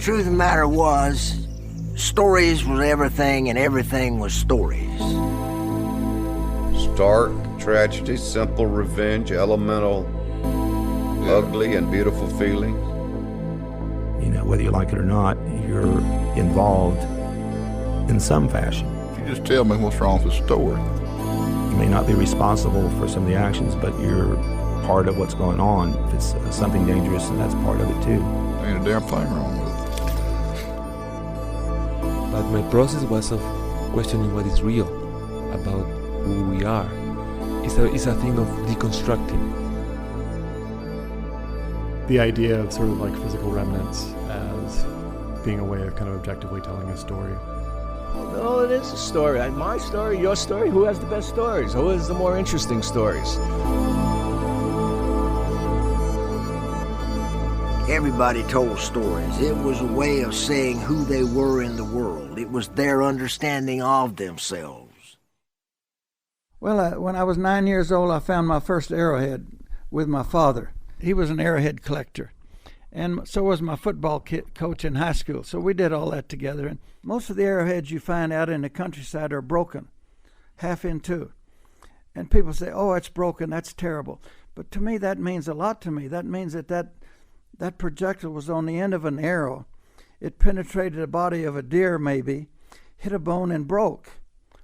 truth of the matter was, stories was everything and everything was stories. Stark tragedy, simple revenge, elemental, ugly and beautiful feelings. You know, whether you like it or not, you're involved in some fashion. If you just tell me what's wrong with the story. You may not be responsible for some of the actions, but you're part of what's going on. If it's something dangerous, and that's part of it too. Ain't a damn thing wrong with it. But my process was of questioning what is real about who we are. It's a thing of deconstructing. The idea of sort of like physical remnants as being a way of kind of objectively telling a story. No, it is a story. My story, your story. Who has the best stories? Who has the more interesting stories? Everybody told stories. It was a way of saying who they were in the world. It was their understanding of themselves. Well, when I was 9 years old, I found my first arrowhead with my father. He was an arrowhead collector, and so was my football coach in high school. So we did all that together. And most of the arrowheads you find out in the countryside are broken, half in two. And people say, oh, it's broken, that's terrible. But to me, that means a lot to me. That means that projectile was on the end of an arrow. It penetrated the body of a deer maybe, hit a bone and broke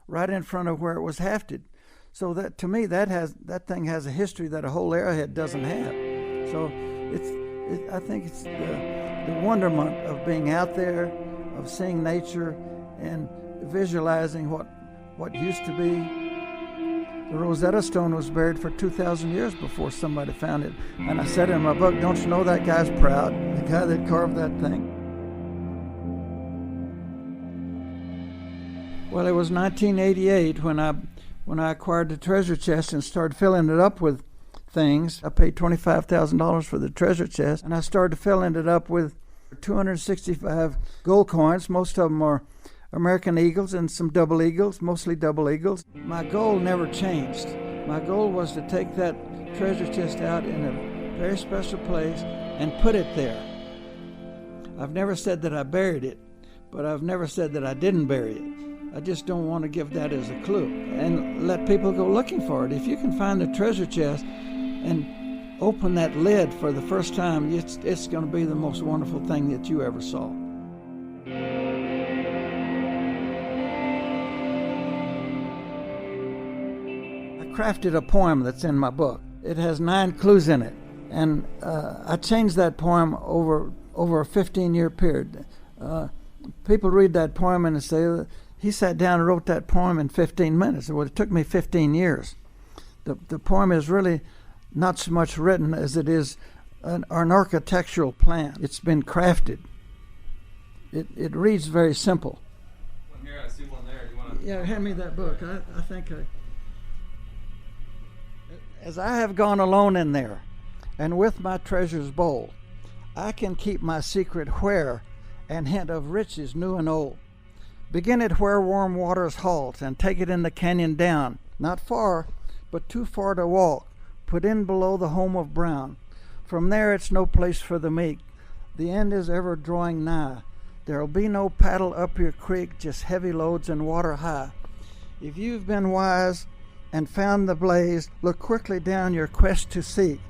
right in front of where it was hafted. So that, to me, that thing has a history that a whole arrowhead doesn't have. So I think it's the wonderment of being out there, of seeing nature and visualizing what used to be. The Rosetta Stone was buried for 2,000 years before somebody found it. And I said in my book, don't you know that guy's proud, the guy that carved that thing? Well, it was 1988 when I acquired the treasure chest and started filling it up with things. I paid $25,000 for the treasure chest, and I started filling it up with 265 gold coins. Most of them are American eagles and some double eagles, mostly double eagles. My goal never changed. My goal was to take that treasure chest out in a very special place and put it there. I've never said that I buried it, but I've never said that I didn't bury it. I just don't want to give that as a clue and let people go looking for it. If you can find the treasure chest and open that lid for the first time, it's going to be the most wonderful thing that you ever saw. I crafted a poem that's in my book. It has 9 clues in it, and I changed that poem over a 15-year period. People read that poem and say, he sat down and wrote that poem in 15 minutes. Well, it took me 15 years. The poem is really not so much written as it is an architectural plan. It's been crafted. It reads very simple. One here, I see one there. You want to? Yeah, hand me that book. I think as I have gone alone in there, and with my treasures bold, I can keep my secret where, and hint of riches new and old. Begin it where warm waters halt, and take it in the canyon down, not far, but too far to walk, put in below the home of Brown. From there it's no place for the meek, the end is ever drawing nigh. There'll be no paddle up your creek, just heavy loads and water high. If you've been wise and found the blaze, look quickly down your quest to seek,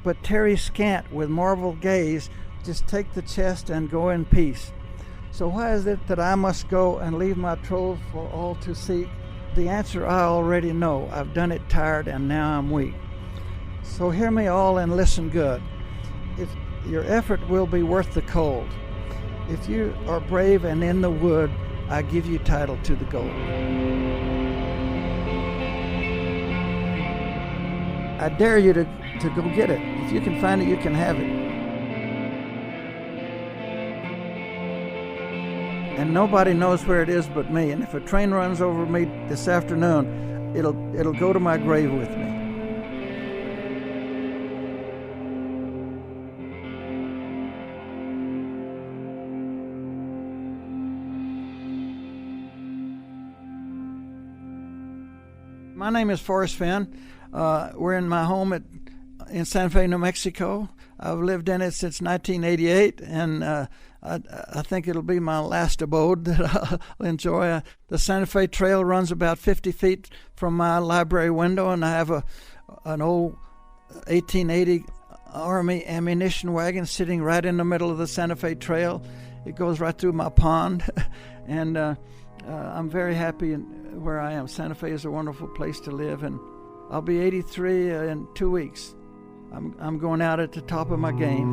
but tarry scant with marvel gaze, just take the chest and go in peace. So why is it that I must go and leave my trove for all to seek? The answer I already know. I've done it tired and now I'm weak. So hear me all and listen good. If your effort will be worth the cold. If you are brave and in the wood, I give you title to the gold. I dare you to go get it. If you can find it, you can have it. And nobody knows where it is but me. And if a train runs over me this afternoon, it'll go to my grave with me. My name is Forrest Fenn. We're in my home at in Santa Fe, New Mexico. I've lived in it since 1988, and I think it'll be my last abode that I'll enjoy. The Santa Fe Trail runs about 50 feet from my library window, and I have an old 1880 Army ammunition wagon sitting right in the middle of the Santa Fe Trail. It goes right through my pond, and I'm very happy where I am. Santa Fe is a wonderful place to live, and I'll be 83 in 2 weeks. I'm going out at the top of my game.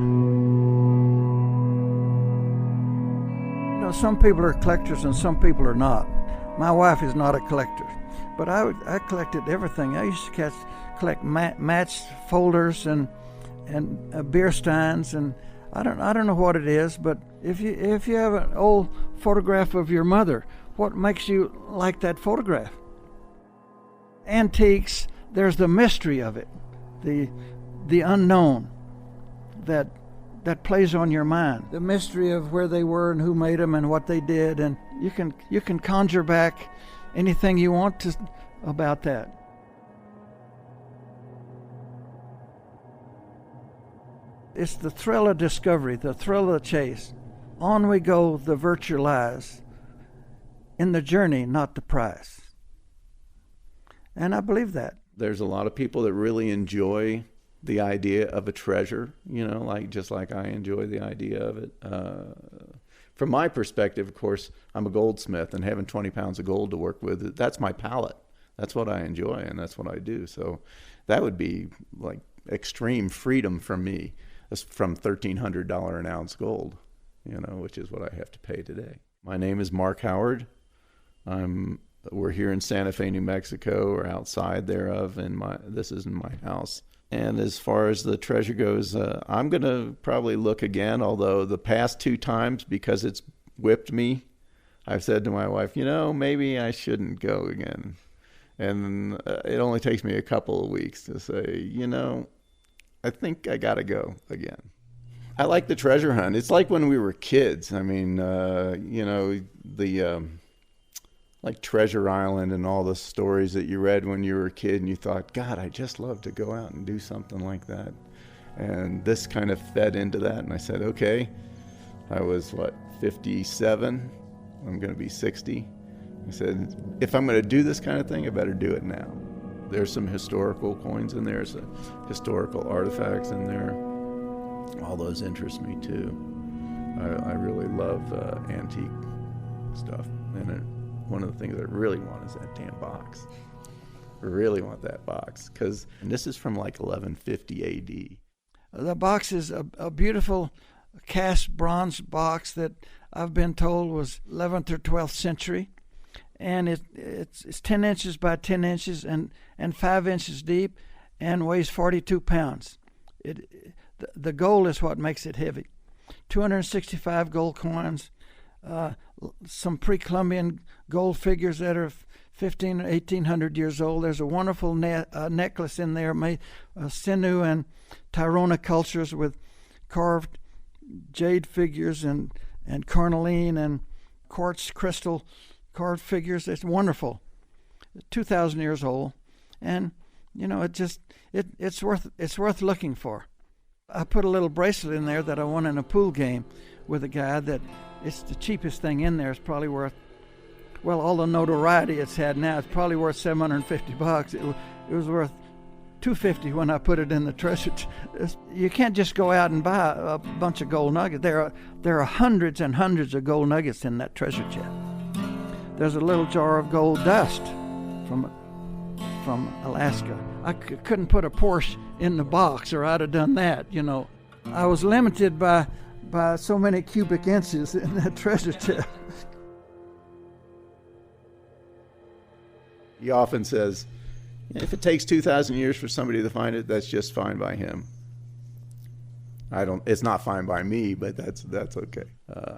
You know, some people are collectors and some people are not. My wife is not a collector, but I collected everything. I used to collect match folders and beer steins, and I don't know what it is, but if you have an old photograph of your mother, what makes you like that photograph? Antiques, there's the mystery of it, the unknown that plays on your mind, the mystery of where they were and who made them and what they did, and you can conjure back anything you want to about that. It's the thrill of discovery, the thrill of the chase. On we go, the virtue lies in the journey, not the prize. And I believe that. There's a lot of people that really enjoy the idea of a treasure, just like I enjoy the idea of it. From my perspective, of course, I'm a goldsmith, and having 20 pounds of gold to work with, that's my palate. That's what I enjoy, and that's what I do. So that would be like extreme freedom from me, from $1,300 an ounce gold, which is what I have to pay today. My name is Mark Howard. We're here in Santa Fe, New Mexico, or outside thereof, and this is in my house. And as far as the treasure goes, I'm going to probably look again, although the past 2 times, because it's whipped me, I've said to my wife, maybe I shouldn't go again. And it only takes me a couple of weeks to say, I think I got to go again. I like the treasure hunt. It's like when we were kids. I mean, like Treasure Island and all the stories that you read when you were a kid, and you thought, God, I just love to go out and do something like that. And this kind of fed into that, and I said, okay. I was, 57? I'm going to be 60. I said, if I'm going to do this kind of thing, I better do it now. There's some historical coins in there, some historical artifacts in there. All those interest me, too. I really love antique stuff, and one of the things I really want is that damn box. I really want that box, because this is from 1150 A.D. The box is a beautiful cast bronze box that I've been told was 11th or 12th century, and it's 10 inches by 10 inches and 5 inches deep, and weighs 42 pounds. The gold is what makes it heavy. 265 gold coins. Some pre-Columbian gold figures that are 1,500 or 1,800 years old. There's a wonderful necklace in there made Sinu and Tirona cultures with carved jade figures and carnelian and quartz crystal carved figures. It's wonderful. 2,000 years old, and it's worth looking for. I put a little bracelet in there that I won in a pool game with a guy that it's the cheapest thing in there. It's probably worth, all the notoriety it's had now, it's probably worth $750. It was worth $250 when I put it in the treasure. You can't just go out and buy a bunch of gold nuggets. There are hundreds and hundreds of gold nuggets in that treasure chest. There's a little jar of gold dust from Alaska. I couldn't put a Porsche in the box, or I'd have done that. I was limited by so many cubic inches in that treasure chest. He often says, if it takes 2,000 years for somebody to find it, that's just fine by him. It's not fine by me, but that's okay.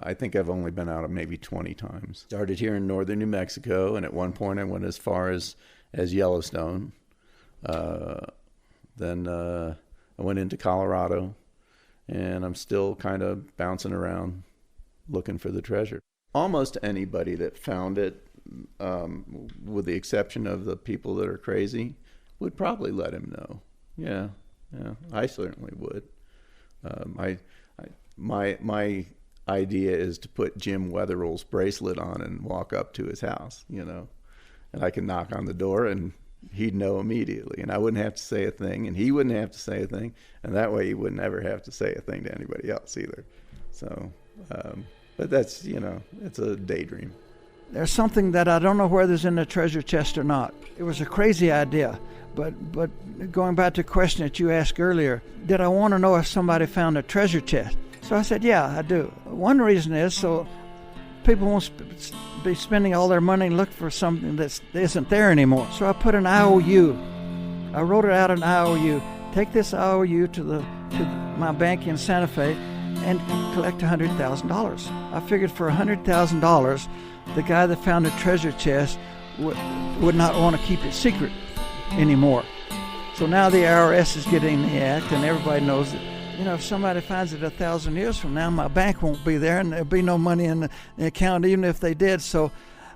I think I've only been out maybe 20 times. Started here in northern New Mexico, and at one point I went as far as Yellowstone. Then I went into Colorado, and I'm still kind of bouncing around looking for the treasure. Almost anybody that found it, with the exception of the people that are crazy, would probably let him know. Yeah, Yeah, I certainly would. My idea is to put Jim Wetherell's bracelet on and walk up to his house, and I can knock on the door and he'd know immediately, and I wouldn't have to say a thing, and he wouldn't have to say a thing, and that way he wouldn't ever have to say a thing to anybody else either. So, but that's, it's a daydream. There's something that I don't know whether it's in the treasure chest or not. It was a crazy idea, but going back to the question that you asked earlier, did I want to know if somebody found a treasure chest? So I said, yeah, I do. One reason is so people won't be spending all their money and look for something that isn't there anymore. So I put an IOU. I wrote it out an IOU. Take this IOU to my bank in Santa Fe and collect $100,000. I figured for $100,000, the guy that found the treasure chest would not want to keep it secret anymore. So now the IRS is getting the act, and everybody knows that, if somebody finds it 1,000 years from now, my bank won't be there, and there'll be no money in the account, even if they did. So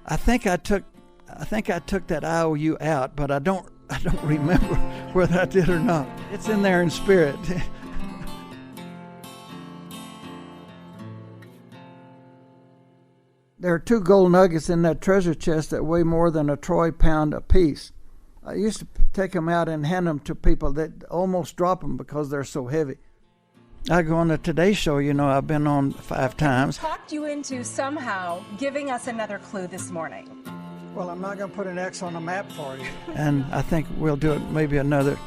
I think I took that IOU out, but I don't remember whether I did or not. It's in there in spirit. There are 2 gold nuggets in that treasure chest that weigh more than a troy pound apiece. I used to take them out and hand them to people that almost drop them because they're so heavy. I go on the Today Show, I've been on 5 times. Talked you into somehow giving us another clue this morning. Well, I'm not going to put an X on the map for you. And I think we'll do it maybe another.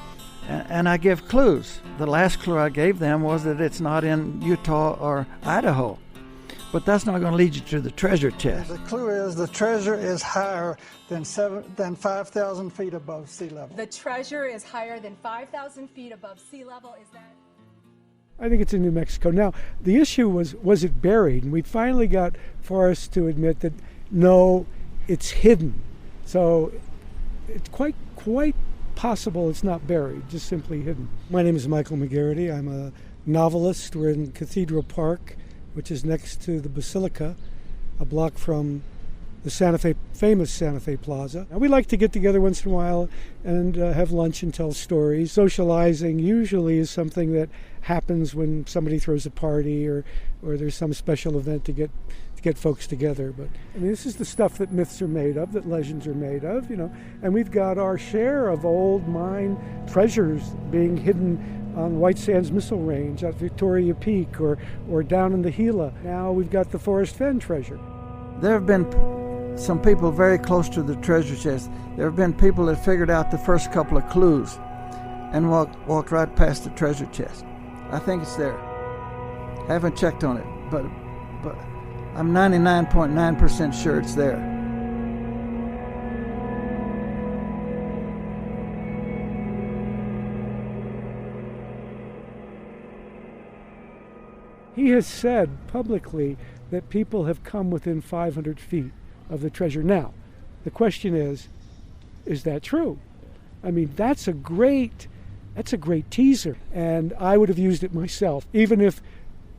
And I give clues. The last clue I gave them was that it's not in Utah or Idaho. But that's not going to lead you to the treasure chest. The clue is the treasure is higher than 5,000 feet above sea level. The treasure is higher than 5,000 feet above sea level. Is that? I think it's in New Mexico. Now, the issue was it buried? And we finally got Forrest to admit that, no, it's hidden. So it's quite possible it's not buried, just simply hidden. My name is Michael McGarity. I'm a novelist. We're in Cathedral Park, which is next to the Basilica, a block from the famous Santa Fe Plaza. Now, we like to get together once in a while and have lunch and tell stories. Socializing usually is something that happens when somebody throws a party or there's some special event to get folks together. But I mean, this is the stuff that myths are made of, that legends are made of, and we've got our share of old mine treasures being hidden on White Sands Missile Range at Victoria Peak or down in the Gila. Now we've got the Forrest Fenn treasure. There have been some people very close to the treasure chest. There have been people that figured out the first couple of clues and walked right past the treasure chest. I think it's there. Haven't checked on it, but I'm 99.9% sure it's there. He has said publicly that people have come within 500 feet of the treasure. Now, the question is that true? I mean, that's a great teaser, and I would have used it myself, even if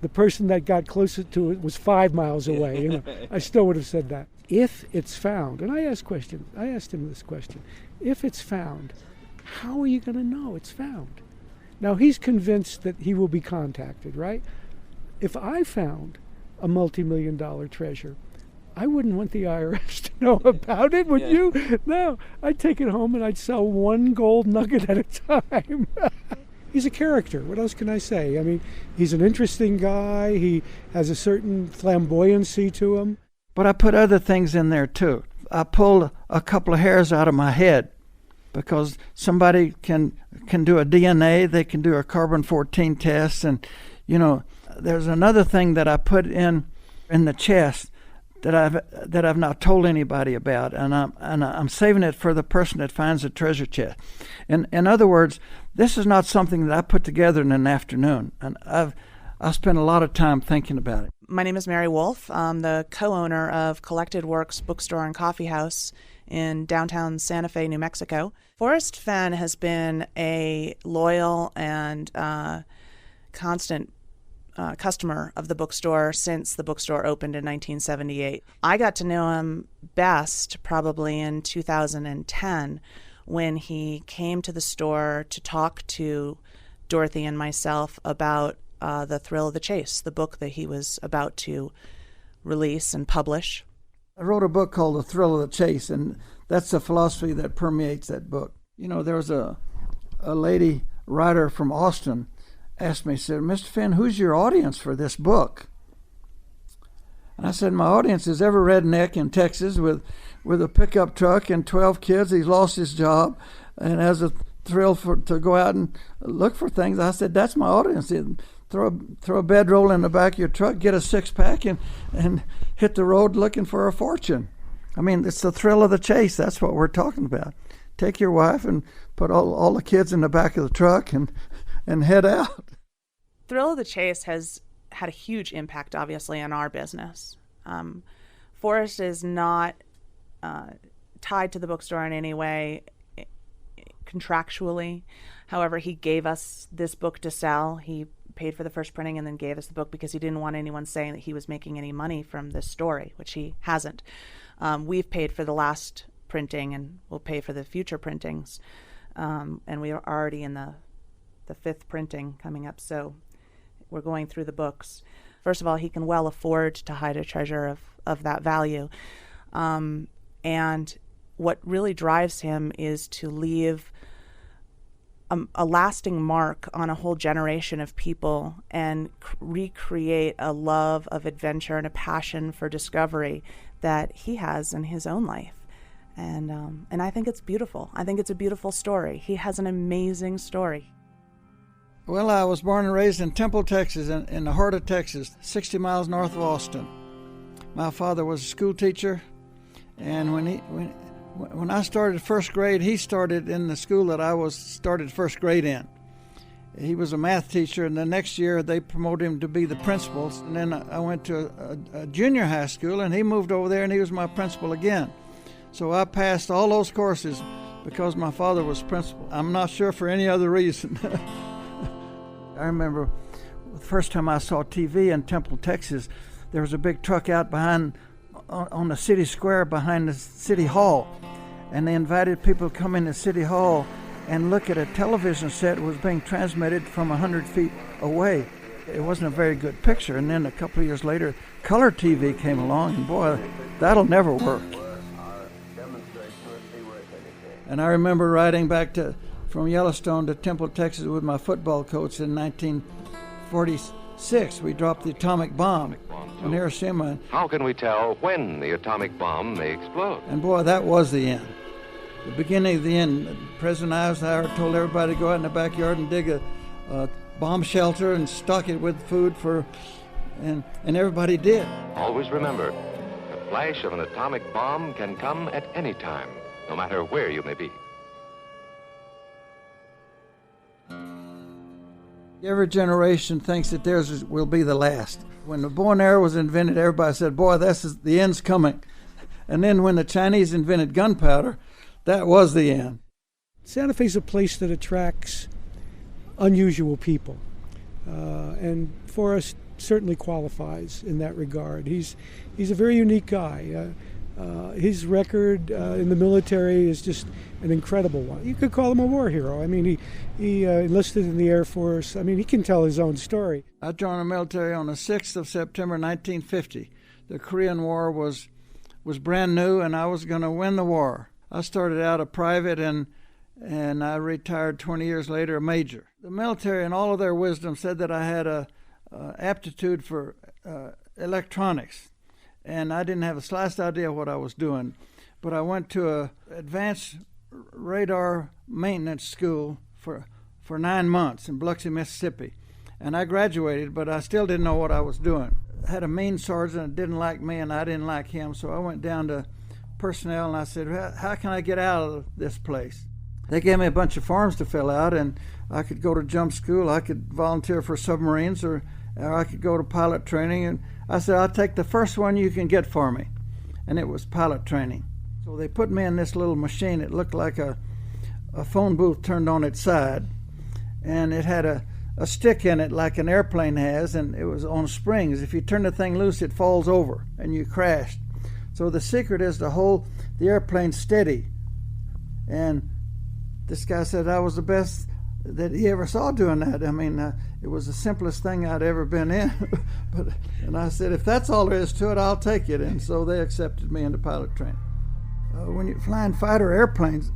the person that got closest to it was 5 miles away. I still would have said that. If it's found, and I asked him this question, if it's found, how are you going to know it's found? Now, he's convinced that he will be contacted, right? If I found a multi-million-dollar treasure, I wouldn't want the IRS to know about it, would you? No, I'd take it home and I'd sell 1 gold nugget at a time. He's a character. What else can I say? I mean, he's an interesting guy. He has a certain flamboyancy to him. But I put other things in there, too. I pulled a couple of hairs out of my head because somebody can do a DNA, they can do a carbon-14 test, and, there's another thing that I put in the chest that I've not told anybody about, and I'm saving it for the person that finds the treasure chest. In other words, this is not something that I put together in an afternoon, and I've spent a lot of time thinking about it. My name is Mary Wolf. I'm the co-owner of Collected Works Bookstore and Coffee House in downtown Santa Fe, New Mexico. Forrest Fenn has been a loyal and constant customer of the bookstore since the bookstore opened in 1978. I got to know him best probably in 2010 when he came to the store to talk to Dorothy and myself about The Thrill of the Chase, the book that he was about to release and publish. I wrote a book called The Thrill of the Chase, and that's the philosophy that permeates that book. You know, there was a lady writer from Austin asked me, said, "Mr. Fenn, who's your audience for this book?" And I said, "My audience is every redneck in Texas with a pickup truck and 12 kids. He's lost his job and has a thrill to go out and look for things." I said, "That's my audience. Throw a bedroll in the back of your truck, get a six-pack, and hit the road looking for a fortune." I mean, it's the thrill of the chase. That's what we're talking about. Take your wife and put all the kids in the back of the truck and head out. Thrill of the Chase has had a huge impact, obviously, on our business. Forrest is not tied to the bookstore in any way contractually. However, he gave us this book to sell. He paid for the first printing and then gave us the book because he didn't want anyone saying that he was making any money from this story, which he hasn't. We've paid for the last printing and we'll pay for the future printings. And we are already in the fifth printing coming up, so we're going through the books. First of all, he can well afford to hide a treasure of that value. And what really drives him is to leave a lasting mark on a whole generation of people and recreate a love of adventure and a passion for discovery that he has in his own life. And I think it's beautiful. I think it's a beautiful story. He has an amazing story. Well, I was born and raised in Temple, Texas, in the heart of Texas, 60 miles north of Austin. My father was a school teacher, and when I started first grade, he started in the school that I started first grade in. He was a math teacher, and the next year they promoted him to be the principal. And then I went to a junior high school, and he moved over there, and he was my principal again. So I passed all those courses because my father was principal. I'm not sure for any other reason. I remember the first time I saw TV in Temple, Texas, there was a big truck out behind on the city square behind the city hall, and they invited people to come into City Hall and look at a television set that was being transmitted from 100 feet away. It wasn't a very good picture, and then a couple of years later, color TV came along, and boy, that'll never work. And I remember riding back from Yellowstone to Temple, Texas with my football coach in 1946. We dropped the atomic bomb on Hiroshima. How can we tell when the atomic bomb may explode? And boy, that was the end. The beginning of the end. President Eisenhower told everybody to go out in the backyard and dig a bomb shelter and stock it with food and everybody did. Always remember, the flash of an atomic bomb can come at any time, no matter where you may be. Every generation thinks that theirs will be the last. When the bow and arrow was invented, everybody said, boy, the end's coming. And then when the Chinese invented gunpowder, that was the end. Santa Fe's a place that attracts unusual people. And Forrest certainly qualifies in that regard. He's a very unique guy. His record in the military is just an incredible one. You could call him a war hero. I mean, he enlisted in the Air Force. I mean, he can tell his own story. I joined the military on the 6th of September, 1950. The Korean War was brand new, and I was going to win the war. I started out a private, and I retired 20 years later a major. The military, in all of their wisdom, said that I had a aptitude for electronics. And I didn't have the slightest idea what I was doing. But I went to an advanced radar maintenance school for 9 months in Biloxi, Mississippi. And I graduated, but I still didn't know what I was doing. I had a mean sergeant that didn't like me, and I didn't like him. So I went down to personnel, and I said, how can I get out of this place? They gave me a bunch of forms to fill out, and I could go to jump school. I could volunteer for submarines, or I could go to pilot training. And I said, I'll take the first one you can get for me. And it was pilot training. So they put me in this little machine. It looked like a phone booth turned on its side. And it had a stick in it like an airplane has, and it was on springs. If you turn the thing loose, it falls over, and you crashed. So the secret is to hold the airplane steady. And this guy said I was the best that he ever saw doing that. I mean, it was the simplest thing I'd ever been in. And I said, if that's all there is to it, I'll take it. And so they accepted me into pilot training. When you're flying fighter airplanes,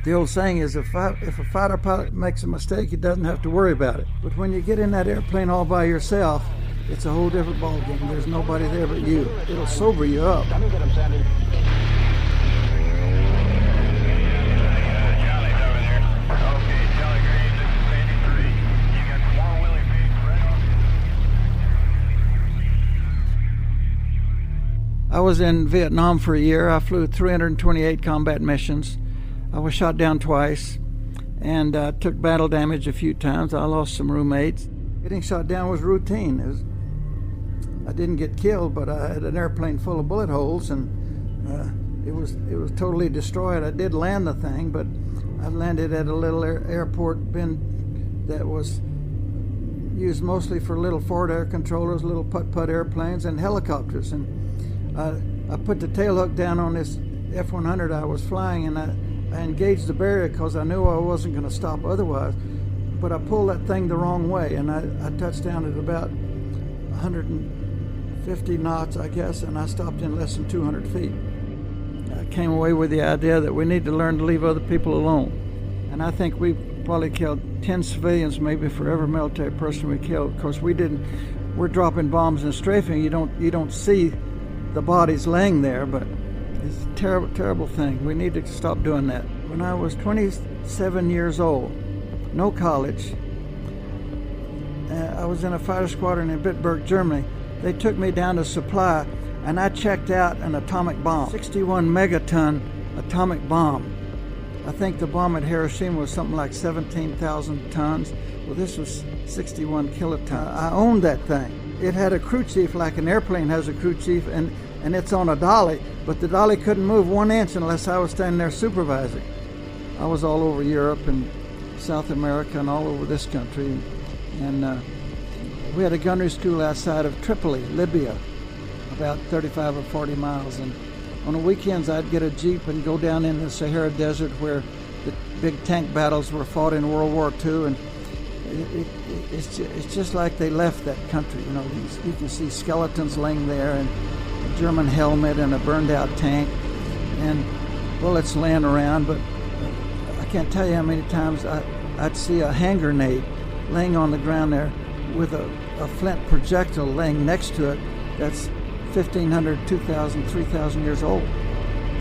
the old saying is if a fighter pilot makes a mistake, he doesn't have to worry about it. But when you get in that airplane all by yourself, it's a whole different ballgame. There's nobody there but you. It'll sober you up. I was in Vietnam for a year. I flew 328 combat missions. I was shot down twice and took battle damage a few times. I lost some roommates. Getting shot down was routine. I didn't get killed, but I had an airplane full of bullet holes, and it was totally destroyed. I did land the thing, but I landed at a little airport bin that was used mostly for little forward air controllers, little putt-putt airplanes, and helicopters. And I put the tailhook down on this F-100 I was flying, and I engaged the barrier because I knew I wasn't going to stop otherwise. But I pulled that thing the wrong way, and I touched down at about 150 knots, I guess, and I stopped in less than 200 feet. I came away with the idea that we need to learn to leave other people alone. And I think we probably killed 10 civilians maybe for every military person we killed. Of course, we're dropping bombs and strafing. You don't see the bodies laying there, but it's a terrible, terrible thing. We need to stop doing that. When I was 27 years old, no college, I was in a fighter squadron in Bitburg, Germany. They took me down to supply, and I checked out an atomic bomb, 61 megaton atomic bomb. I think the bomb at Hiroshima was something like 17,000 tons. Well, this was 61 kilotons. I owned that thing. It had a crew chief like an airplane has a crew chief, and it's on a dolly, but the dolly couldn't move 1 inch unless I was standing there supervising. I was all over Europe and South America and all over this country, and we had a gunnery school outside of Tripoli, Libya, about 35 or 40 miles, and on the weekends I'd get a Jeep and go down in the Sahara Desert where the big tank battles were fought in World War II, and it's just like they left that country. You know, you can see skeletons laying there, and a German helmet and a burned out tank, and bullets laying around. But I can't tell you how many times I'd see a hand grenade laying on the ground there with a flint projectile laying next to it that's 1,500, 2,000, 3,000 years old.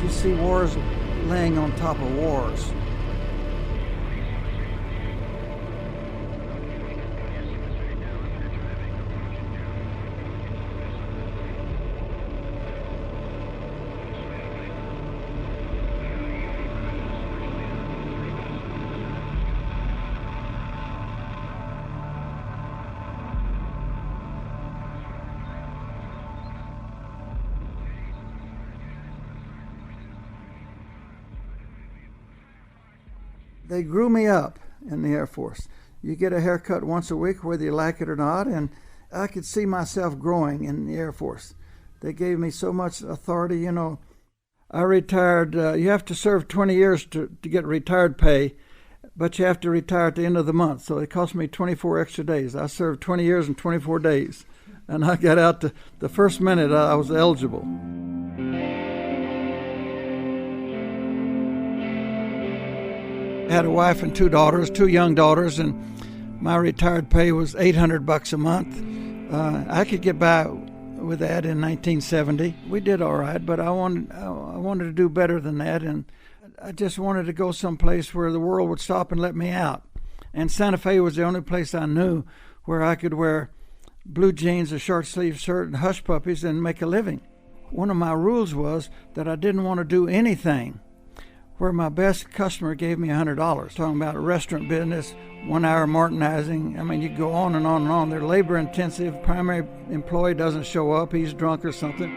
You see wars laying on top of wars. They grew me up in the Air Force. You get a haircut once a week, whether you like it or not, and I could see myself growing in the Air Force. They gave me so much authority. You know, I retired. You have to serve 20 years to get retired pay, but you have to retire at the end of the month. So it cost me 24 extra days. I served 20 years and 24 days, and I got out the first minute I was eligible. I had a wife and 2 daughters, 2 young daughters, and my retired pay was $800 a month. I could get by with that in 1970. We did all right, but I wanted to do better than that, and I just wanted to go someplace where the world would stop and let me out. And Santa Fe was the only place I knew where I could wear blue jeans, a short-sleeved shirt, and hush puppies and make a living. One of my rules was that I didn't want to do anything where my best customer gave me $100. Talking about a restaurant business, 1 hour martinizing. I mean, you go on and on and on. They're labor intensive. Primary employee doesn't show up. He's drunk or something.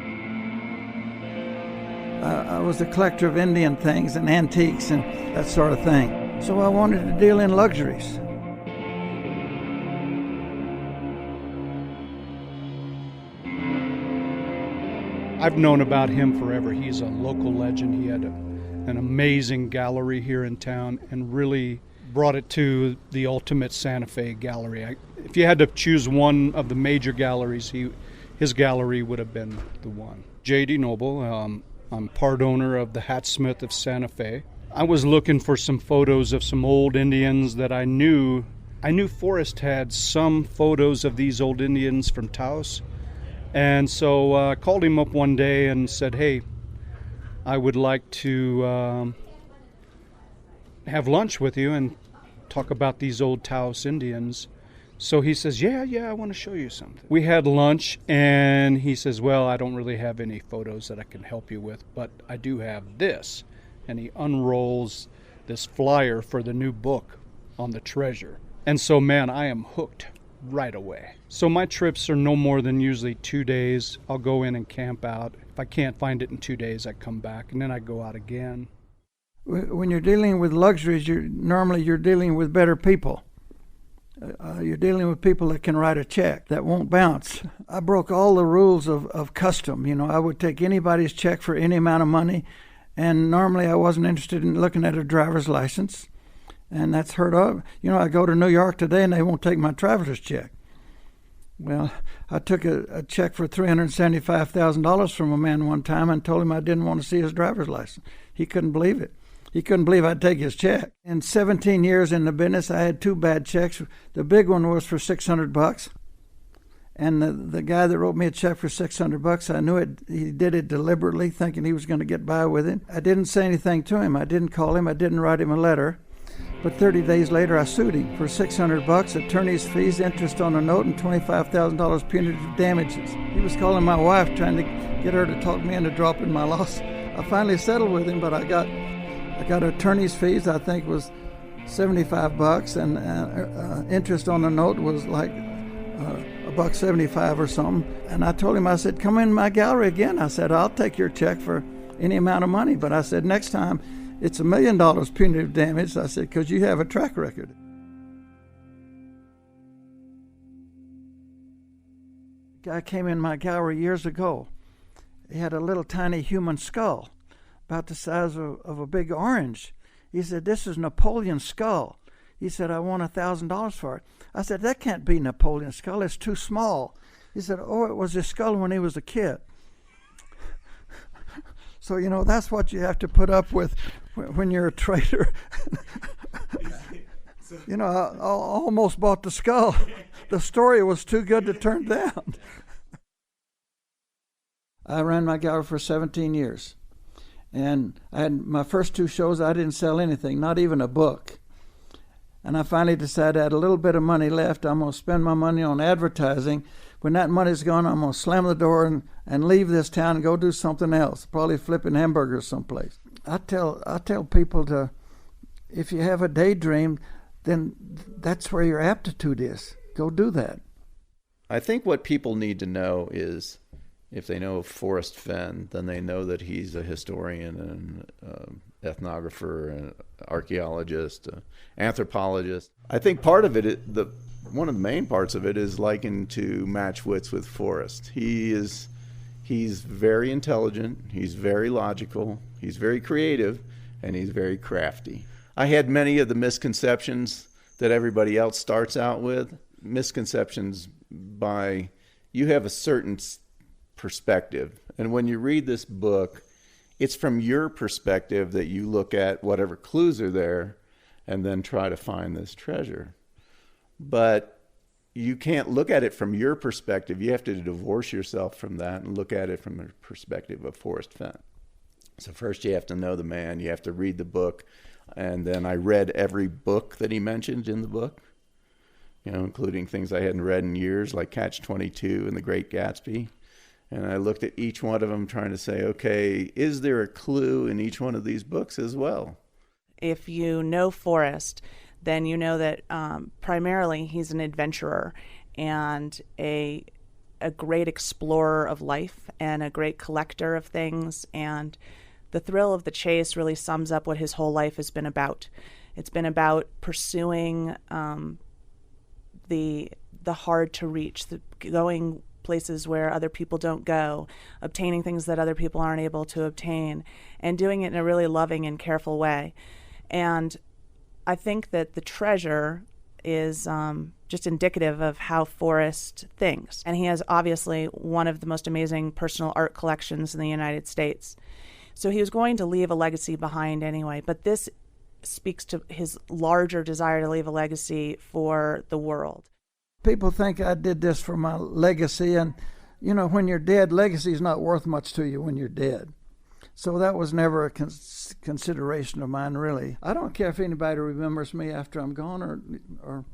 I was a collector of Indian things and antiques and that sort of thing. So I wanted to deal in luxuries. I've known about him forever. He's a local legend. He had an amazing gallery here in town and really brought it to the ultimate Santa Fe gallery. If you had to choose one of the major galleries, his gallery would have been the one. J.D. Noble, I'm part owner of the Hatsmith of Santa Fe. I was looking for some photos of some old Indians that I knew. I knew Forrest had some photos of these old Indians from Taos. And so I called him up one day and said, hey, I would like to have lunch with you and talk about these old Taos Indians. So he says, yeah, I want to show you something. We had lunch, and he says, well, I don't really have any photos that I can help you with, but I do have this. And he unrolls this flyer for the new book on the treasure. And so, man, I am hooked right away. So my trips are no more than usually 2 days. I'll go in and camp out. If I can't find it in 2 days, I come back, and then I go out again. When you're dealing with luxuries, normally you're dealing with better people. You're dealing with people that can write a check that won't bounce. I broke all the rules of custom. I would take anybody's check for any amount of money, and normally I wasn't interested in looking at a driver's license, and that's heard of. I go to New York today and they won't take my traveler's check. Well, I took a check for $375,000 from a man one time and told him I didn't want to see his driver's license. He couldn't believe it. He couldn't believe I'd take his check. In 17 years in the business, I had 2 bad checks. The big one was for $600. And the guy that wrote me a check for $600, I knew it. He did it deliberately, thinking he was going to get by with it. I didn't say anything to him. I didn't call him. I didn't write him a letter. But 30 days later, I sued him for $600, attorney's fees, interest on a note, and $25,000 punitive damages. He was calling my wife, trying to get her to talk me into dropping my loss. I finally settled with him, but I got attorney's fees, I think was $75, and interest on the note was like $1.75 or something. And I told him, I said, come in my gallery again. I said, I'll take your check for any amount of money. But I said, next time it's $1 million punitive damage. I said, because you have a track record. A guy came in my gallery years ago. He had a little tiny human skull, about the size of a big orange. He said, this is Napoleon's skull. He said, I want $1,000 for it. I said, that can't be Napoleon's skull. It's too small. He said, oh, it was his skull when he was a kid. So, that's what you have to put up with when you're a trader. I almost bought the skull. The story was too good to turn down. I ran my gallery for 17 years. And I had my first 2 shows, I didn't sell anything, not even a book. And I finally decided I had a little bit of money left. I'm going to spend my money on advertising. When that money's gone, I'm going to slam the door and leave this town and go do something else, probably flipping hamburgers someplace. I tell people if you have a daydream, then that's where your aptitude is. Go do that. I think what people need to know is, if they know of Forrest Fenn, then they know that he's a historian and ethnographer, and archaeologist, anthropologist. I think part of it, one of the main parts of it, is likened to match wits with Forrest. He's very intelligent, he's very logical, he's very creative, and he's very crafty. I had many of the misconceptions that everybody else starts out with. Misconceptions by, you have a certain perspective. And when you read this book, it's from your perspective that you look at whatever clues are there and then try to find this treasure. But you can't look at it from your perspective. You have to divorce yourself from that and look at it from the perspective of Forrest Fenn. So first you have to know the man, you have to read the book, and then I read every book that he mentioned in the book, including things I hadn't read in years, like Catch-22 and The Great Gatsby. And I looked at each one of them trying to say, okay, is there a clue in each one of these books as well? If you know Forrest, then you know that primarily he's an adventurer and a great explorer of life and a great collector of things. And the thrill of the chase really sums up what his whole life has been about. It's been about pursuing the hard to reach, going places where other people don't go, obtaining things that other people aren't able to obtain, and doing it in a really loving and careful way. And I think that the treasure is just indicative of how Forrest thinks. And he has obviously one of the most amazing personal art collections in the United States. So he was going to leave a legacy behind anyway, but this speaks to his larger desire to leave a legacy for the world. People think I did this for my legacy, and you know, when you're dead, legacy is not worth much to you when you're dead. So that was never a consideration of mine, really. I don't care if anybody remembers me after I'm gone, or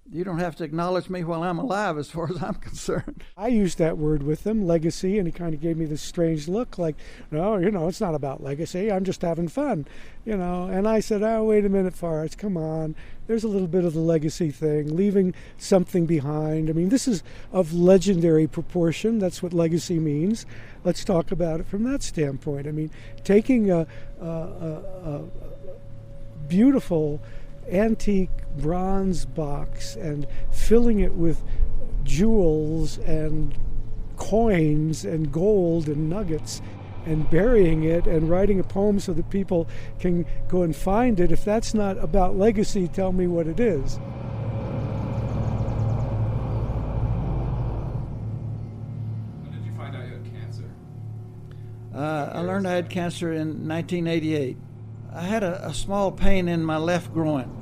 you don't have to acknowledge me while I'm alive as far as I'm concerned. I used that word with him, legacy, and he kind of gave me this strange look like, no, you know, it's not about legacy. I'm just having fun, you know. And I said, oh, wait a minute, Forrest, come on. There's a little bit of the legacy thing, leaving something behind. I mean, this is of legendary proportion. That's what legacy means. Let's talk about it from that standpoint. I mean, taking a beautiful antique bronze box and filling it with jewels and coins and gold and nuggets and burying it and writing a poem so that people can go and find it. If that's not about legacy, tell me what it is. When did you find out you had cancer? I learned I had cancer in 1988. I had a small pain in my left groin,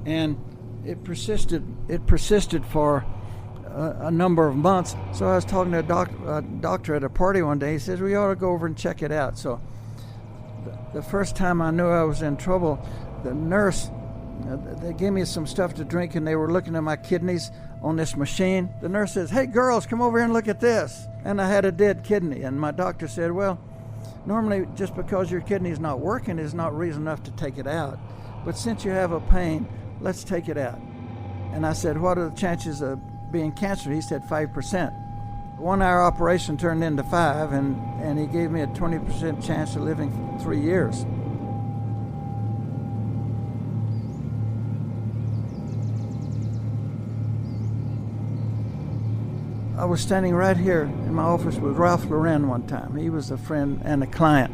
and it persisted for a number of months. So I was talking to a doctor at a party one day. He says, we ought to go over and check it out. So the first time I knew I was in trouble, the nurse, they gave me some stuff to drink, and they were looking at my kidneys on this machine. The nurse says, hey girls, come over here and look at this. And I had a dead kidney, and my doctor said, well, normally just because your kidney's not working is not reason enough to take it out. But since you have a pain, let's take it out. And I said, what are the chances of being cancer? He said 5%. 1 hour operation turned into 5, and he gave me a 20% chance of living for 3 years. I was standing right here in my office with Ralph Lauren one time. He was a friend and a client.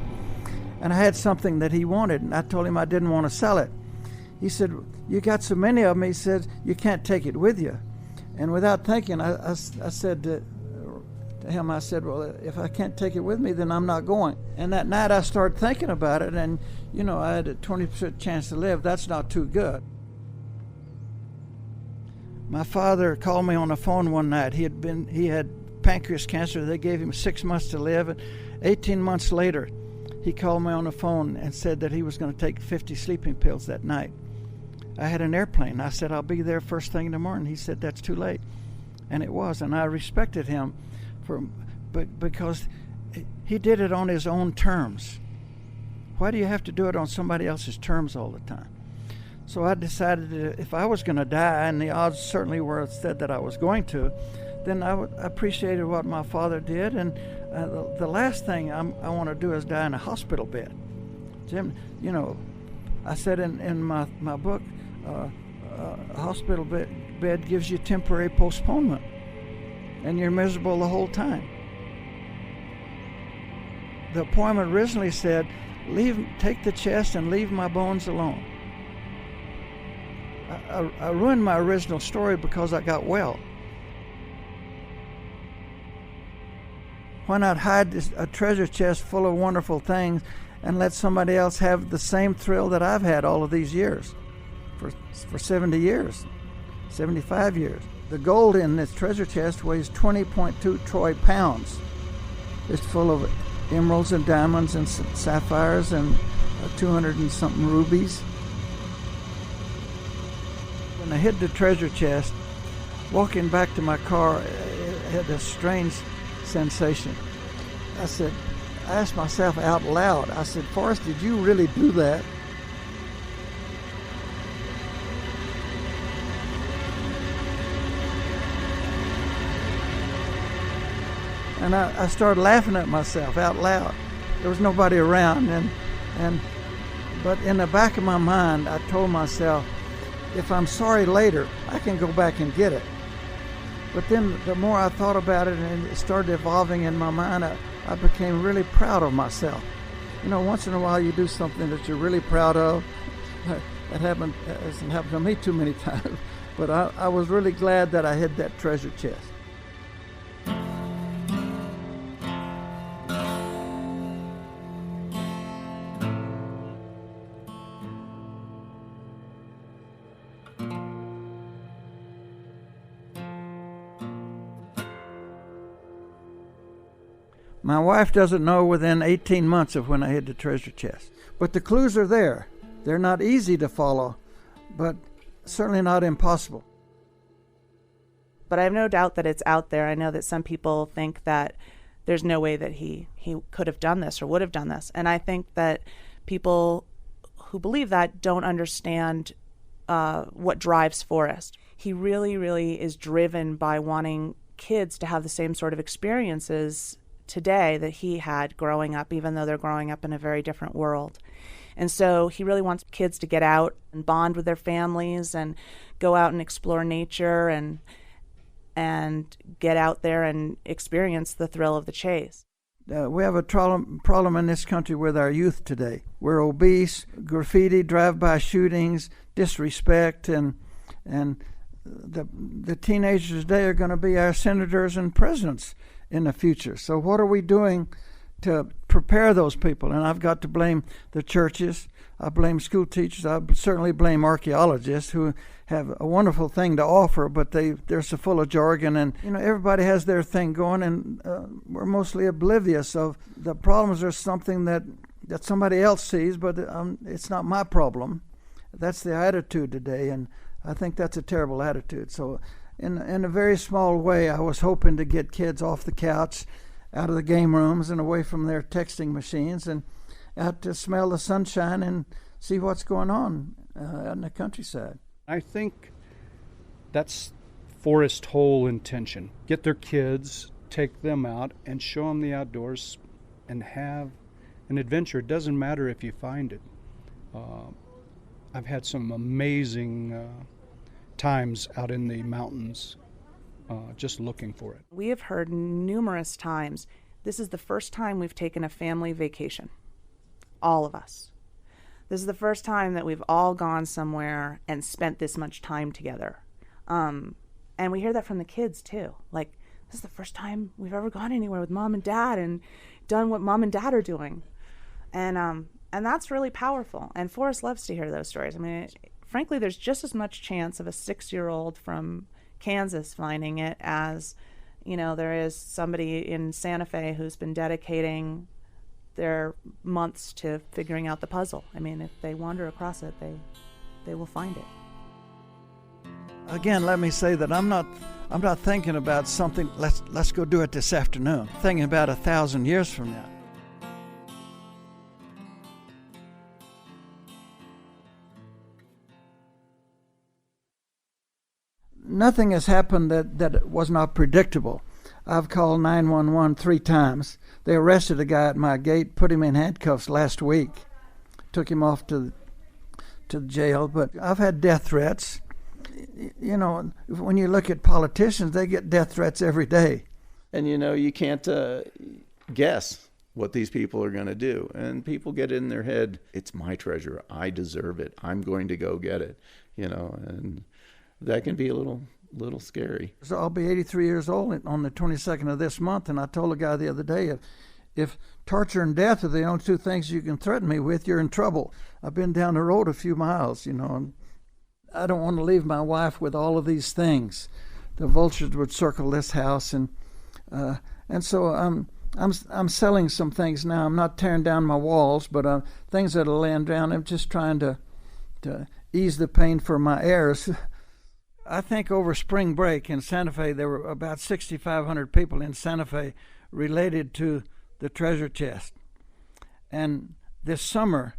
And I had something that he wanted, and I told him I didn't want to sell it. He said, you got so many of them, he said, you can't take it with you. And without thinking, I said to him, I said, well, if I can't take it with me, then I'm not going. And that night I started thinking about it, and, you know, I had a 20% chance to live. That's not too good. My father called me on the phone one night. He had pancreas cancer. They gave him 6 months to live. And 18 months later, he called me on the phone and said that he was going to take 50 sleeping pills that night. I had an airplane. I said, I'll be there first thing in the morning. He said, that's too late. And it was. And I respected him because he did it on his own terms. Why do you have to do it on somebody else's terms all the time? So I decided that if I was going to die, and the odds certainly were said that I was going to, then I appreciated what my father did. And the last thing I want to do is die in a hospital bed. Jim, you know, I said in my book, a hospital bed gives you temporary postponement, and you're miserable the whole time. The appointment originally said, take the chest and leave my bones alone. I ruined my original story because I got well. Why not hide a treasure chest full of wonderful things and let somebody else have the same thrill that I've had all of these years, for 70 years, 75 years. The gold in this treasure chest weighs 20.2 troy pounds. It's full of emeralds and diamonds and sapphires and 200 and something rubies. When I hid the treasure chest, walking back to my car, I had a strange sensation. I asked myself out loud, I said, Forrest, did you really do that? And I started laughing at myself out loud. There was nobody around, but in the back of my mind, I told myself, if I'm sorry later, I can go back and get it. But then the more I thought about it and it started evolving in my mind, I became really proud of myself. You know, once in a while you do something that you're really proud of. That hasn't happened to me too many times, but I was really glad that I hid that treasure chest. My wife doesn't know within 18 months of when I hid the treasure chest. But the clues are there. They're not easy to follow, but certainly not impossible. But I have no doubt that it's out there. I know that some people think that there's no way that he could have done this or would have done this. And I think that people who believe that don't understand what drives Forrest. He really, really is driven by wanting kids to have the same sort of experiences today that he had growing up, even though they're growing up in a very different world. And so he really wants kids to get out and bond with their families and go out and explore nature and get out there and experience the thrill of the chase. We have a problem in this country with our youth today. We're obese, graffiti, drive-by shootings, disrespect, and the teenagers today are going to be our senators and presidents in the future. So what are we doing to prepare those people? And I've got to blame the churches. I blame school teachers. I certainly blame archaeologists who have a wonderful thing to offer, but they're so full of jargon, and everybody has their thing going, and we're mostly oblivious of the problems. Are something that somebody else sees, but it's not my problem. That's the attitude today, and I think that's a terrible attitude. So in a very small way, I was hoping to get kids off the couch, out of the game rooms, and away from their texting machines, and out to smell the sunshine and see what's going on in the countryside. I think that's Forrest's whole intention. Get their kids, take them out, and show them the outdoors and have an adventure. It doesn't matter if you find it. I've had some amazing times out in the mountains just looking for it. We have heard numerous times, this is the first time we've taken a family vacation. All of us. This is the first time that we've all gone somewhere and spent this much time together. And we hear that from the kids too. Like, this is the first time we've ever gone anywhere with mom and dad and done what mom and dad are doing. And that's really powerful. And Forrest loves to hear those stories. I mean, frankly, there's just as much chance of a 6-year-old from Kansas finding it as, there is somebody in Santa Fe who's been dedicating their months to figuring out the puzzle. I mean, if they wander across it, they will find it. Again, let me say that I'm not thinking about something, let's go do it this afternoon. I'm thinking about 1,000 years from now. Nothing has happened that was not predictable. I've called 911 3 times. They arrested a guy at my gate, put him in handcuffs last week, took him off to the jail. But I've had death threats. When you look at politicians, they get death threats every day. And you can't guess what these people are going to do. And people get in their head, it's my treasure, I deserve it, I'm going to go get it, and that can be a little scary. So I'll be 83 years old on the 22nd of this month, and I told a guy the other day, if torture and death are the only 2 things you can threaten me with, you're in trouble. I've been down the road a few miles, and I don't want to leave my wife with all of these things. The vultures would circle this house, and so I'm selling some things now. I'm not tearing down my walls, but things that are laying down. I'm just trying to ease the pain for my heirs. I think over spring break in Santa Fe, there were about 6,500 people in Santa Fe related to the treasure chest. And this summer,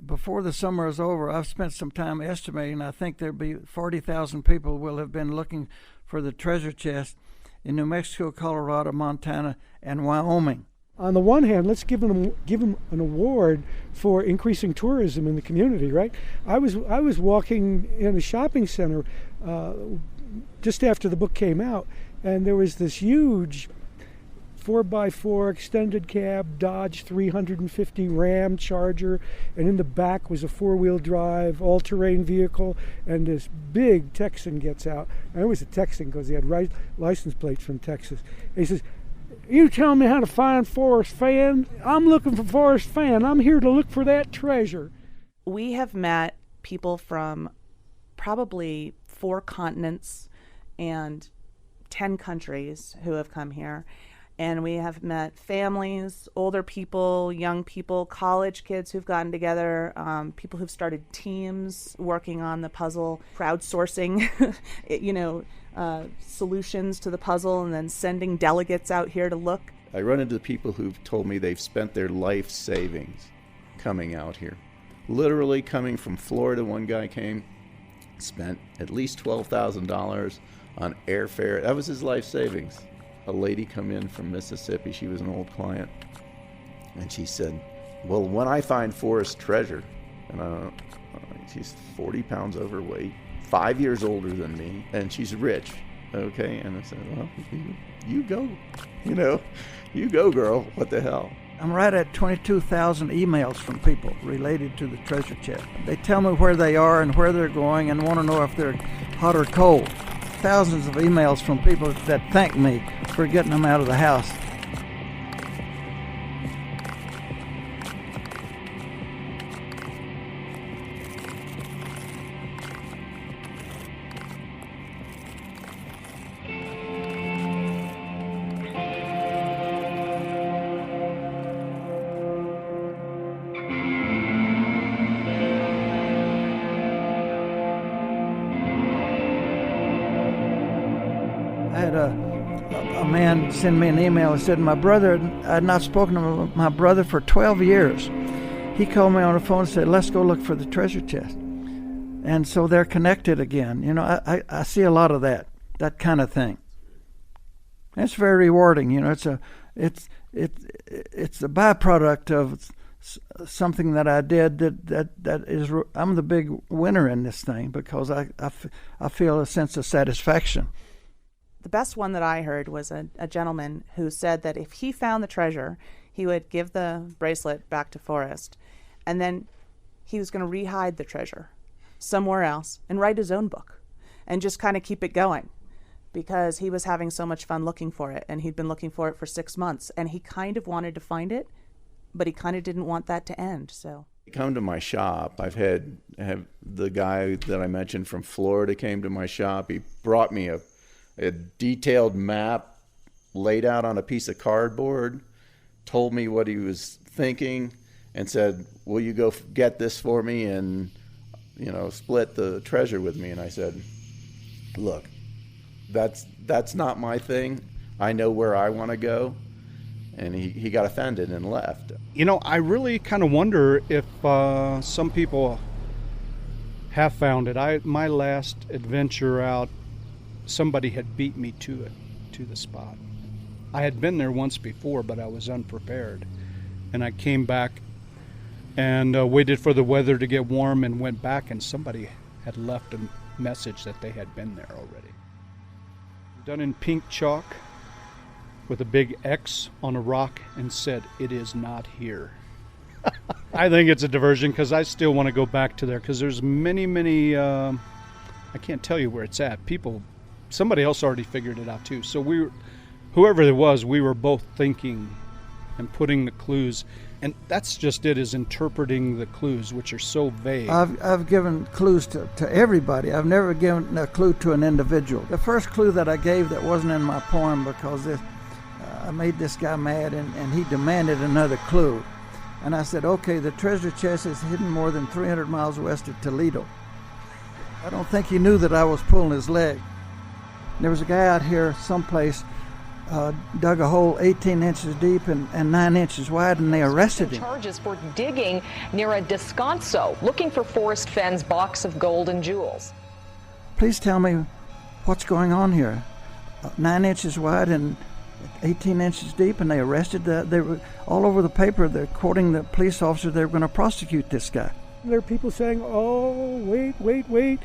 before the summer is over, I've spent some time estimating. I think there'll be 40,000 people will have been looking for the treasure chest in New Mexico, Colorado, Montana, and Wyoming. On the one hand, let's give them an award for increasing tourism in the community, right? I was walking in a shopping center just after the book came out, and there was this huge 4x4 extended cab Dodge 350 Ram Charger, and in the back was a four-wheel drive all-terrain vehicle, and this big Texan gets out. And it was a Texan because he had license plates from Texas. And he says, "You tell me how to find Forrest Fenn? I'm looking for Forrest Fenn. I'm here to look for that treasure." We have met people from probably 4 continents and 10 countries who have come here. And we have met families, older people, young people, college kids who've gotten together, people who've started teams working on the puzzle, crowdsourcing, solutions to the puzzle, and then sending delegates out here to look. I run into people who've told me they've spent their life savings coming out here. Literally coming from Florida, one guy came, spent at least $12,000 on airfare. That was his life savings. A lady come in from Mississippi, she was an old client, and she said, "Well, when I find Forrest treasure," and she's 40 pounds overweight, 5 years older than me, and she's rich, okay? And I said, "Well, you go, you go, girl, what the hell?" I'm right at 22,000 emails from people related to the treasure chest. They tell me where they are and where they're going and want to know if they're hot or cold. Thousands of emails from people that thank me for getting them out of the house. I had a man send me an email and said, I had not spoken to my brother for 12 years. He called me on the phone and said, "Let's go look for the treasure chest." And so they're connected again. I see a lot of that kind of thing. It's very rewarding. It's a byproduct of something that I did that is, I'm the big winner in this thing because I feel a sense of satisfaction. The best one that I heard was a gentleman who said that if he found the treasure, he would give the bracelet back to Forrest, and then he was going to re-hide the treasure somewhere else and write his own book and just kind of keep it going because he was having so much fun looking for it, and he'd been looking for it for 6 months, and he kind of wanted to find it, but he kind of didn't want that to end. So come to my shop. Have the guy that I mentioned from Florida came to my shop. He brought me a detailed map laid out on a piece of cardboard, told me what he was thinking, and said, "Will you go get this for me and, split the treasure with me?" And I said, "Look, that's not my thing. I know where I want to go." And he got offended and left. I really kind of wonder if some people have found it. My last adventure out, somebody had beat me to the spot. I had been there once before, but I was unprepared. And I came back and waited for the weather to get warm and went back, and somebody had left a message that they had been there already. Done in pink chalk with a big X on a rock and said, "It is not here." I think it's a diversion because I still want to go back to there because there's many, I can't tell you where it's at. Somebody else already figured it out too. So whoever it was, we were both thinking and putting the clues, and that's just it, is interpreting the clues, which are so vague. I've given clues to everybody. I've never given a clue to an individual. The first clue that I gave that wasn't in my poem because I made this guy mad and he demanded another clue. And I said, "Okay, the treasure chest is hidden more than 300 miles west of Toledo." I don't think he knew that I was pulling his leg. There was a guy out here someplace, dug a hole 18 inches deep and 9 inches wide, and they arrested him. Charges for digging near a descanso, looking for Forrest Fenn's box of gold and jewels. Please tell me what's going on here. 9 inches wide and 18 inches deep, and they arrested. They were all over the paper. They're quoting the police officer. They were going to prosecute this guy. There are people saying, "Oh, wait,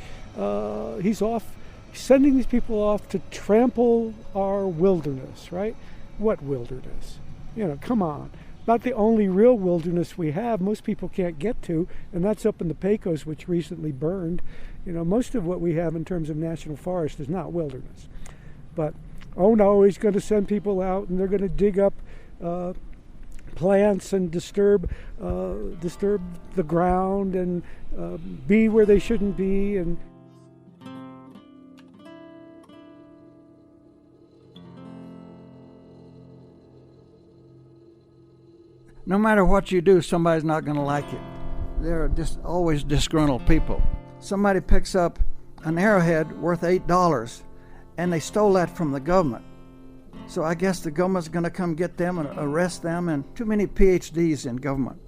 he's off." Sending these people off to trample our wilderness, right? What wilderness? Come on. About the only real wilderness we have, most people can't get to, and that's up in the Pecos, which recently burned. Most of what we have in terms of national forest is not wilderness. But, oh no, he's going to send people out and they're going to dig up plants and disturb the ground and be where they shouldn't be. And no matter what you do, somebody's not going to like it. They're just always disgruntled people. Somebody picks up an arrowhead worth $8, and they stole that from the government. So I guess the government's going to come get them and arrest them, and too many PhDs in government.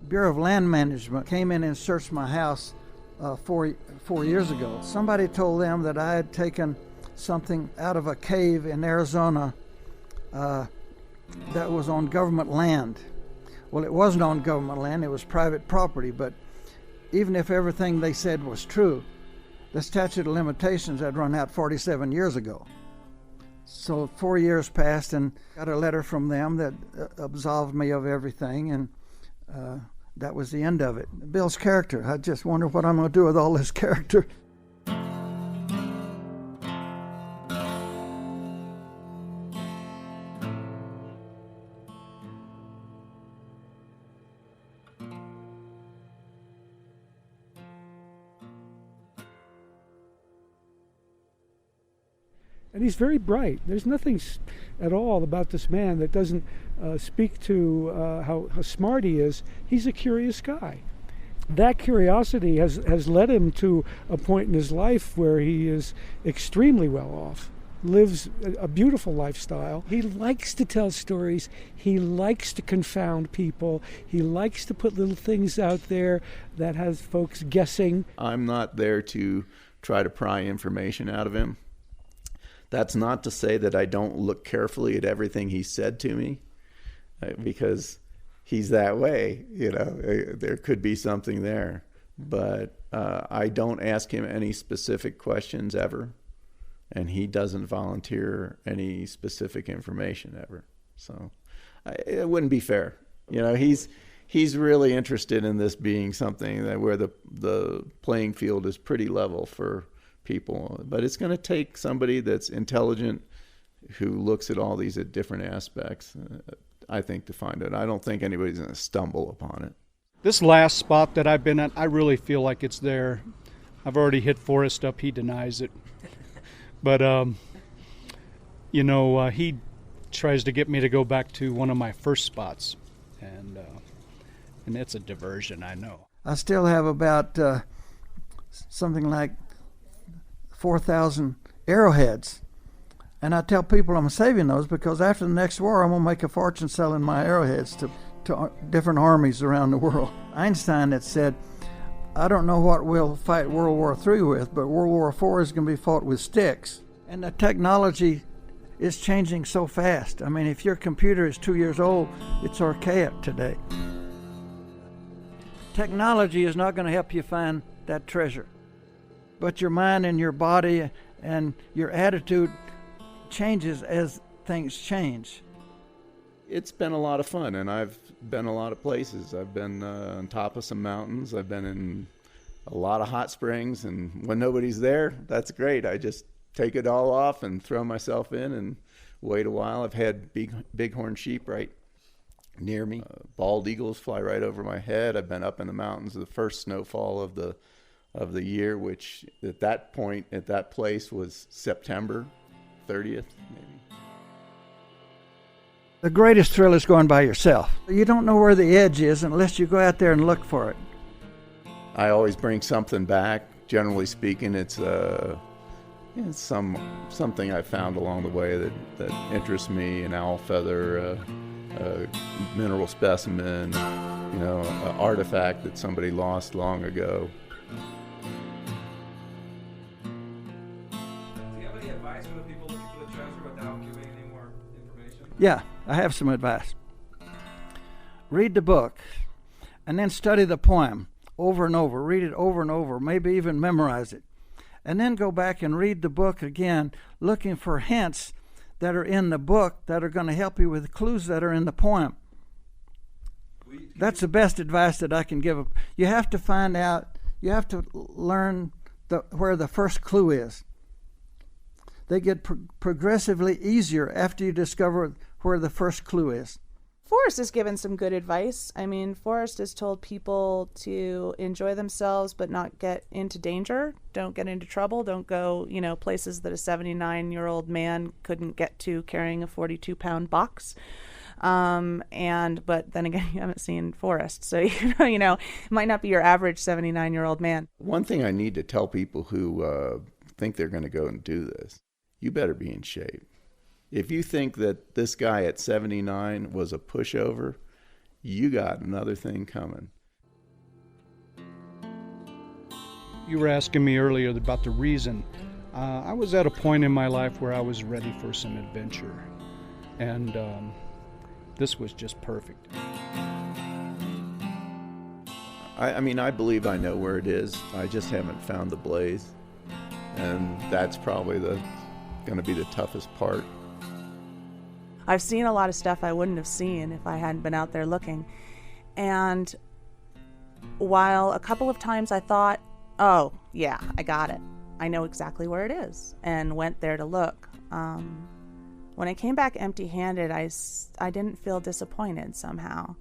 Bureau of Land Management came in and searched my house 4 years ago. Somebody told them that I had taken something out of a cave in Arizona that was on government land. Well, it wasn't on government land, it was private property, but even if everything they said was true, the statute of limitations had run out 47 years ago. So 4 years passed and got a letter from them that absolved me of everything, and that was the end of it. Bill's character, I just wonder what I'm going to do with all this character. And he's very bright. There's nothing at all about this man that doesn't speak to how smart he is. He's a curious guy. That curiosity has led him to a point in his life where he is extremely well off, lives a beautiful lifestyle. He likes to tell stories. He likes to confound people. He likes to put little things out there that has folks guessing. I'm not there to try to pry information out of him. That's not to say that I don't look carefully at everything he said to me, because he's that way, there could be something there. But I don't ask him any specific questions ever, and he doesn't volunteer any specific information ever. So it wouldn't be fair. He's really interested in this being something that where the playing field is pretty level for people, but it's going to take somebody that's intelligent who looks at all these at different aspects, I think, to find it. I don't think anybody's going to stumble upon it. This last spot that I've been at, I really feel like it's there. I've already hit Forrest up. He denies it. But, he tries to get me to go back to one of my first spots. And it's a diversion, I know. I still have about something like 4,000 arrowheads. And I tell people I'm saving those because after the next war, I'm going to make a fortune selling my arrowheads to different armies around the world. Einstein had said, I don't know what we'll fight World War III with, but World War IV is going to be fought with sticks. And the technology is changing so fast. I mean, if your computer is 2 years old, it's archaic today. Technology is not going to help you find that treasure. But your mind and your body and your attitude changes as things change. It's been a lot of fun, and I've been a lot of places. I've been on top of some mountains. I've been in a lot of hot springs, and when nobody's there, that's great. I just take it all off and throw myself in and wait a while. I've had bighorn sheep right near me. Bald eagles fly right over my head. I've been up in the mountains. The first snowfall of the year, which at that point, at that place, was September 30th, maybe. The greatest thrill is going by yourself. You don't know where the edge is unless you go out there and look for it. I always bring something back. Generally speaking, it's something I found along the way that interests me, an owl feather, a mineral specimen, an artifact that somebody lost long ago. Yeah, I have some advice. Read the book and then study the poem over and over. Read it over and over, maybe even memorize it. and then go back and read the book again, looking for hints that are in the book that are going to help you with clues that are in the poem. That's the best advice that I can give. You have to find out, you have to learn where the first clue is. They get progressively easier after you discover where the first clue is. Forrest has given some good advice. I mean, Forrest has told people to enjoy themselves but not get into danger. Don't get into trouble. Don't go, places that a 79-year-old man couldn't get to carrying a 42-pound box. But then again, you haven't seen Forrest, so it might not be your average 79-year-old man. One thing I need to tell people who think they're going to go and do this: you better be in shape. If you think that this guy at 79 was a pushover, you got another thing coming. You were asking me earlier about the reason. I was at a point in my life where I was ready for some adventure, and this was just perfect. I believe I know where it is. I just haven't found the blaze, and that's probably going to be the toughest part. I've seen a lot of stuff I wouldn't have seen if I hadn't been out there looking. And while a couple of times I thought, oh, yeah, I got it. I know exactly where it is, and went there to look. When I came back empty-handed, I didn't feel disappointed somehow.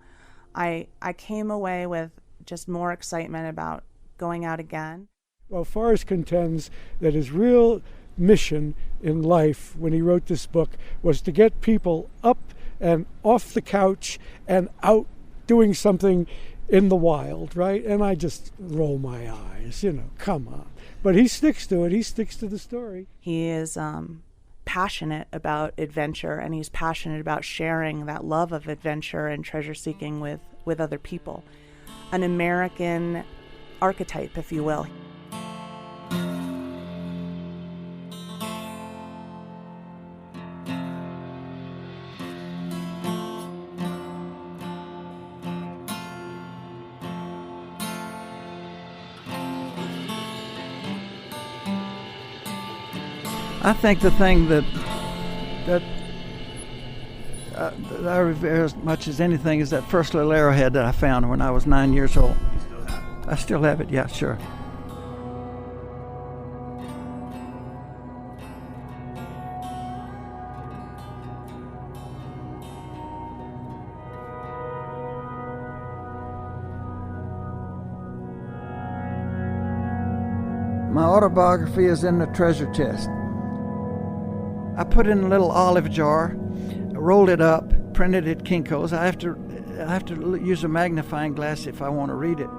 I came away with just more excitement about going out again. Well, Forrest contends that his real mission in life when he wrote this book was to get people up and off the couch and out doing something in the wild, right? And I just roll my eyes, come on. But he sticks to it. He sticks to the story. He is passionate about adventure, and he's passionate about sharing that love of adventure and treasure seeking with other people. An American archetype, if you will. I think the thing that I revere as much as anything is that first little arrowhead that I found when I was 9 years old. I still have it, yeah, sure. My autobiography is in the treasure chest. I put it in a little olive jar, rolled it up, printed it Kinko's. I have to use a magnifying glass if I want to read it.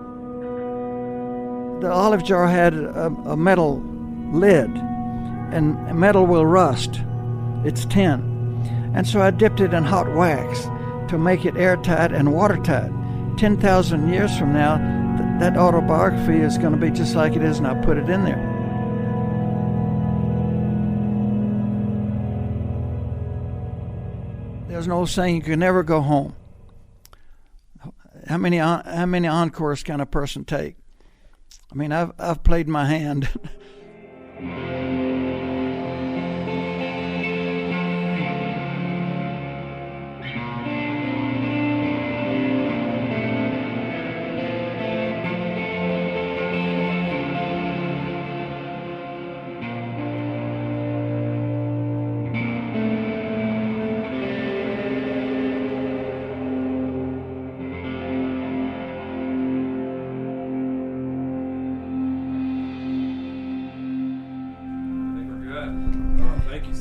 The olive jar had a metal lid, and metal will rust. It's tin. And so I dipped it in hot wax to make it airtight and watertight. 10,000 years from now, that autobiography is going to be just like it is, and I put it in there. There's an old saying, you can never go home. How many encores can a person take? I mean, I've played my hand.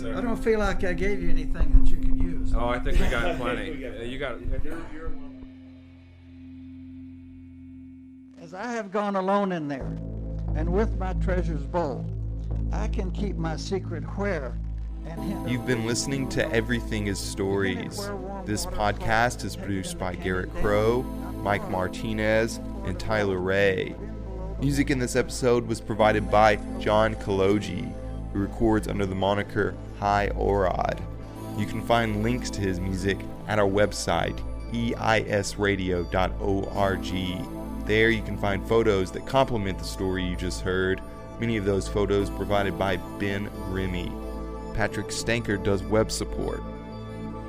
I don't feel like I gave you anything that you could use. Oh, I think we got plenty. You got. As I have gone alone in there, and with my treasures bold, I can keep my secret where. You've been listening to Everything is Stories. This podcast is produced by Garrett Crow, Mike Martinez, and Tyler Ray. Music in this episode was provided by John Kaloji, who records under the moniker High Orod. You can find links to his music at our website, eisradio.org. There you can find photos that complement the story you just heard, Many of those photos provided by Ben Remy. Patrick Stanker does web support.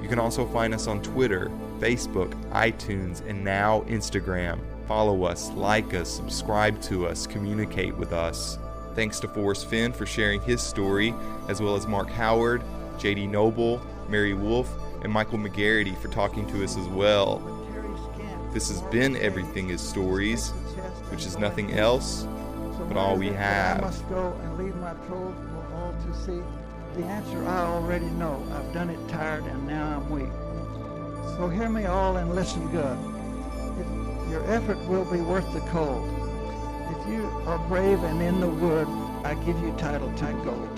You can also find us on Twitter, Facebook, iTunes, and now Instagram. Follow us, like us, subscribe to us, communicate with us. Thanks to Forrest Fenn for sharing his story, as well as Mark Howard, J.D. Noble, Mary Wolfe, and Michael McGarity for talking to us as well. This has been Everything is Stories, which is nothing else but all we have. I must go and leave my trove for all to see. The answer I already know. I've done it tired and now I'm weak. So hear me all and listen good. If your effort will be worth the cold. If you are brave and in the wood, I give you title to go.